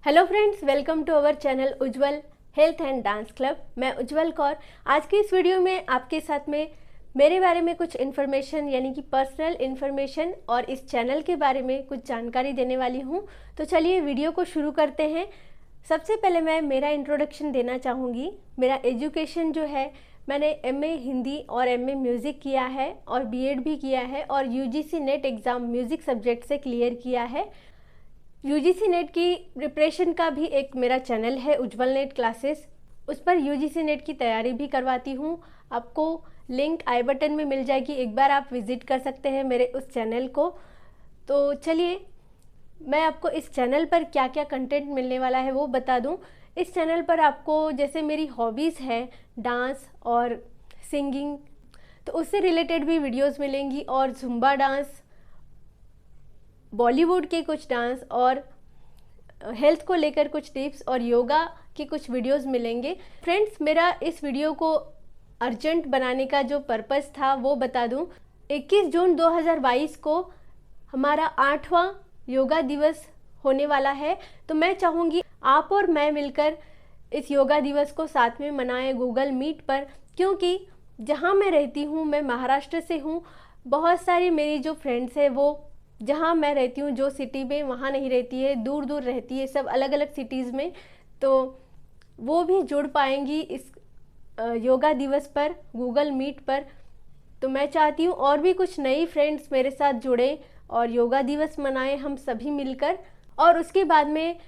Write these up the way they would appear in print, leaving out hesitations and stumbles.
Hello friends, welcome to our channel Ujjwal health and dance club. मैं उज्जवल कौर। आज की इस वीडियो में आपके साथ में मेरे बारे में कुछ इन्फॉर्मेशन यानी कि पर्सनल इन्फॉर्मेशन और इस चैनल के बारे में कुछ जानकारी देने वाली हूं। तो चलिए वीडियो को शुरू करते हैं। सबसे पहले मैं मेरा इंट्रोडक्शन देना चाहूँगी। मेरा एजुकेशन जो है, मैंने एमए हिंदी और एमए म्यूज़िक किया है और बीएड भी किया है और UGC net exam music subject से क्लियर किया है। यूजीसी नेट की प्रिपरेशन का भी एक मेरा चैनल है उज्जवल नेट क्लासेस, उस पर यूजीसी नेट की तैयारी भी करवाती हूँ। आपको लिंक आई बटन में मिल जाएगी, एक बार आप विज़िट कर सकते हैं मेरे उस चैनल को। तो चलिए मैं आपको इस चैनल पर क्या क्या कंटेंट मिलने वाला है वो बता दूँ। इस चैनल पर आपको जैसे मेरी हॉबीज़ है डांस और सिंगिंग, तो उससे रिलेटेड भी वीडियोस मिलेंगी और जुम्बा डांस, बॉलीवुड के कुछ डांस और हेल्थ को लेकर कुछ टिप्स और योगा के कुछ वीडियोस मिलेंगे। फ्रेंड्स, मेरा इस वीडियो को अर्जेंट बनाने का जो पर्पस था वो बता दूं। 21 जून 2022 को हमारा 8वां योगा दिवस होने वाला है। तो मैं चाहूँगी आप और मैं मिलकर इस योगा दिवस को साथ में मनाएं गूगल मीट पर, क्योंकि जहाँ मैं रहती हूँ, मैं महाराष्ट्र से हूँ। बहुत सारी मेरी जो फ्रेंड्स हैं वो जहाँ मैं रहती हूँ जो सिटी में, वहाँ नहीं रहती है, दूर दूर रहती है, सब अलग अलग सिटीज़ में। तो वो भी जुड़ पाएंगी इस योगा दिवस पर गूगल मीट पर। तो मैं चाहती हूँ और भी कुछ नई फ्रेंड्स मेरे साथ जुड़ें और योगा दिवस मनाएं हम सभी मिलकर। और उसके बाद में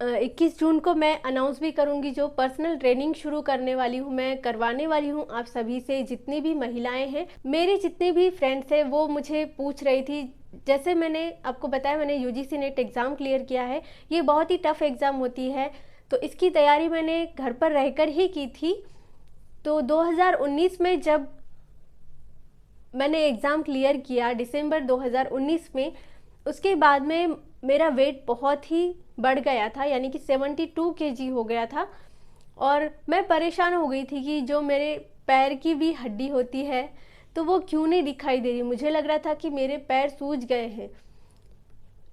21 जून को मैं अनाउंस भी करूंगी जो पर्सनल ट्रेनिंग शुरू करने वाली हूँ, मैं करवाने वाली हूँ आप सभी से। जितनी भी महिलाएं हैं, मेरी जितनी भी फ्रेंड्स हैं, वो मुझे पूछ रही थी। जैसे मैंने आपको बताया, मैंने यूजीसी नेट एग्ज़ाम क्लियर किया है। ये बहुत ही टफ़ एग्ज़ाम होती है, तो इसकी तैयारी मैंने घर पर रहकर ही की थी। तो 2019 में जब मैंने एग्ज़ाम क्लियर किया, दिसंबर 2019 में, उसके बाद में मेरा वेट बहुत ही बढ़ गया था, यानी कि 72 केजी हो गया था। और मैं परेशान हो गई थी कि जो मेरे पैर की भी हड्डी होती है तो वो क्यों नहीं दिखाई दे रही। मुझे लग रहा था कि मेरे पैर सूज गए हैं।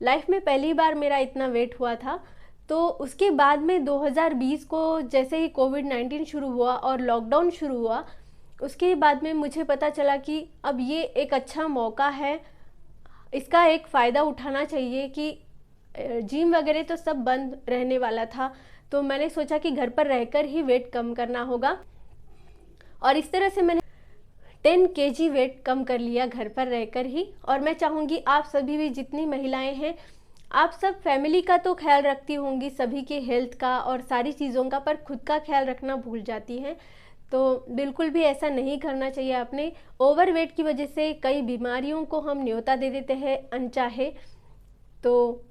लाइफ में पहली बार मेरा इतना वेट हुआ था। तो उसके बाद में 2020 को जैसे ही कोविड-19 शुरू हुआ और लॉकडाउन शुरू हुआ, उसके बाद में मुझे पता चला कि अब ये एक अच्छा मौका है, इसका एक फ़ायदा उठाना चाहिए कि जिम वगैरह तो सब बंद रहने वाला था। तो मैंने सोचा कि घर पर रहकर ही वेट कम करना होगा और इस तरह से मैंने 10 केजी वेट कम कर लिया घर पर रहकर ही। और मैं चाहूँगी आप सभी भी, जितनी महिलाएं हैं, आप सब फैमिली का तो ख्याल रखती होंगी, सभी के हेल्थ का और सारी चीज़ों का, पर खुद का ख्याल रखना भूल जाती हैं। तो बिल्कुल भी ऐसा नहीं करना चाहिए। अपने ओवरवेट की वजह से कई बीमारियों को हम न्योता दे देते हैं अनचाहे। तो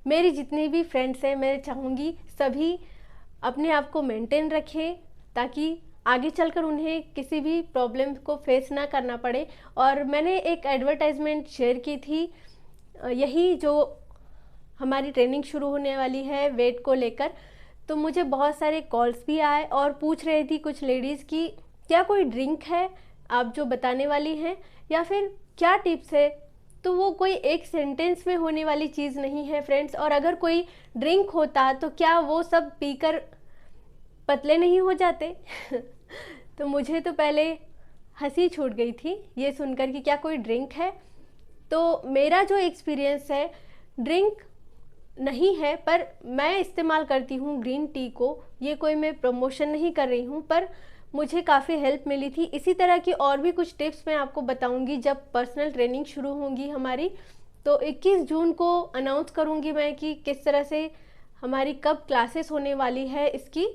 मेरी जितनी भी फ्रेंड्स हैं, मैं चाहूँगी सभी अपने आप को मेंटेन रखें ताकि आगे चलकर उन्हें किसी भी प्रॉब्लम को फेस ना करना पड़े। और मैंने एक एडवर्टाइजमेंट शेयर की थी, यही जो हमारी ट्रेनिंग शुरू होने वाली है वेट को लेकर। तो मुझे बहुत सारे कॉल्स भी आए और पूछ रही थी कुछ लेडीज़ कि क्या कोई ड्रिंक है आप जो बताने वाली हैं, या फिर क्या टिप्स है। तो वो कोई एक सेंटेंस में होने वाली चीज़ नहीं है फ्रेंड्स। और अगर कोई ड्रिंक होता तो क्या वो सब पीकर पतले नहीं हो जाते तो मुझे तो पहले हंसी छूट गई थी ये सुनकर कि क्या कोई ड्रिंक है। तो मेरा जो एक्सपीरियंस है, ड्रिंक नहीं है, पर मैं इस्तेमाल करती हूँ ग्रीन टी को। ये कोई मैं प्रमोशन नहीं कर रही हूँ, पर मुझे काफ़ी हेल्प मिली थी। इसी तरह की और भी कुछ टिप्स मैं आपको बताऊंगी जब पर्सनल ट्रेनिंग शुरू होंगी हमारी। तो 21 जून को अनाउंस करूंगी मैं कि किस तरह से हमारी कब क्लासेस होने वाली है इसकी।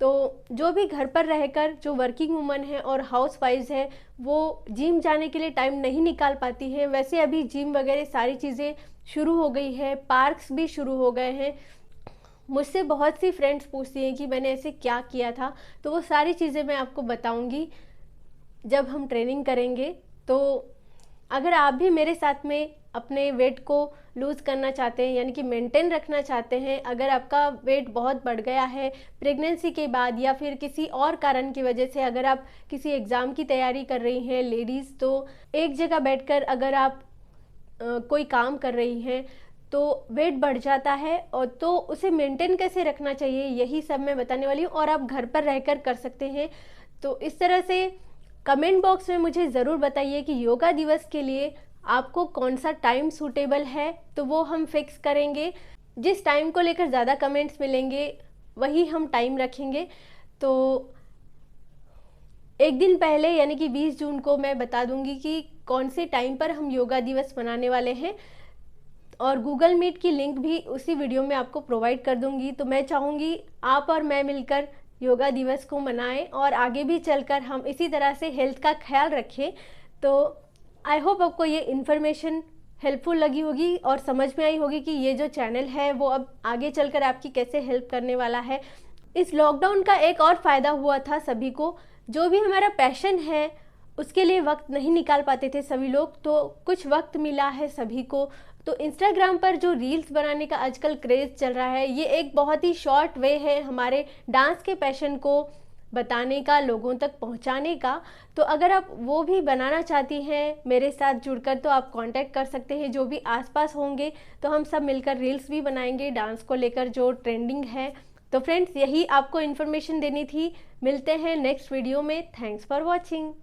तो जो भी घर पर रहकर जो वर्किंग वूमन है और हाउस वाइफ्स है, वो जिम जाने के लिए टाइम नहीं निकाल पाती हैं। वैसे अभी जिम वगैरह सारी चीज़ें शुरू हो गई है, पार्क्स भी शुरू हो गए हैं। मुझसे बहुत सी फ्रेंड्स पूछती हैं कि मैंने ऐसे क्या किया था। तो वो सारी चीज़ें मैं आपको बताऊंगी जब हम ट्रेनिंग करेंगे। तो अगर आप भी मेरे साथ में अपने वेट को लूज़ करना चाहते हैं, यानी कि मेंटेन रखना चाहते हैं, अगर आपका वेट बहुत बढ़ गया है प्रेगनेंसी के बाद या फिर किसी और कारण की वजह से, अगर आप किसी एग्ज़ाम की तैयारी कर रही हैं लेडीज़, तो एक जगह बैठकर अगर आप कोई काम कर रही हैं तो वेट बढ़ जाता है, और तो उसे मेंटेन कैसे रखना चाहिए यही सब मैं बताने वाली हूँ, और आप घर पर रहकर कर सकते हैं। तो इस तरह से कमेंट बॉक्स में मुझे ज़रूर बताइए कि योगा दिवस के लिए आपको कौन सा टाइम सूटेबल है, तो वो हम फिक्स करेंगे। जिस टाइम को लेकर ज़्यादा कमेंट्स मिलेंगे वही हम टाइम रखेंगे। तो एक दिन पहले यानी कि 20 जून को मैं बता दूंगी कि कौन से टाइम पर हम योगा दिवस मनाने वाले हैं, और गूगल मीट की लिंक भी उसी वीडियो में आपको प्रोवाइड कर दूंगी। तो मैं चाहूँगी आप और मैं मिलकर योगा दिवस को मनाएं, और आगे भी चलकर हम इसी तरह से हेल्थ का ख्याल रखें। तो आई होप आपको ये इन्फॉर्मेशन हेल्पफुल लगी होगी और समझ में आई होगी कि ये जो चैनल है वो अब आगे चलकर आपकी कैसे हेल्प करने वाला है। इस लॉकडाउन का एक और फ़ायदा हुआ था सभी को, जो भी हमारा पैशन है उसके लिए वक्त नहीं निकाल पाते थे सभी लोग, तो कुछ वक्त मिला है सभी को। तो इंस्टाग्राम पर जो रील्स बनाने का आजकल क्रेज़ चल रहा है, ये एक बहुत ही शॉर्ट वे है हमारे डांस के पैशन को बताने का, लोगों तक पहुंचाने का। तो अगर आप वो भी बनाना चाहती हैं मेरे साथ जुड़कर, तो आप कांटेक्ट कर सकते हैं। जो भी आसपास होंगे तो हम सब मिलकर रील्स भी बनाएंगे डांस को लेकर जो ट्रेंडिंग है। तो फ्रेंड्स, यही आपको इन्फॉर्मेशन देनी थी। मिलते हैं नेक्स्ट वीडियो में। Thanks for watching.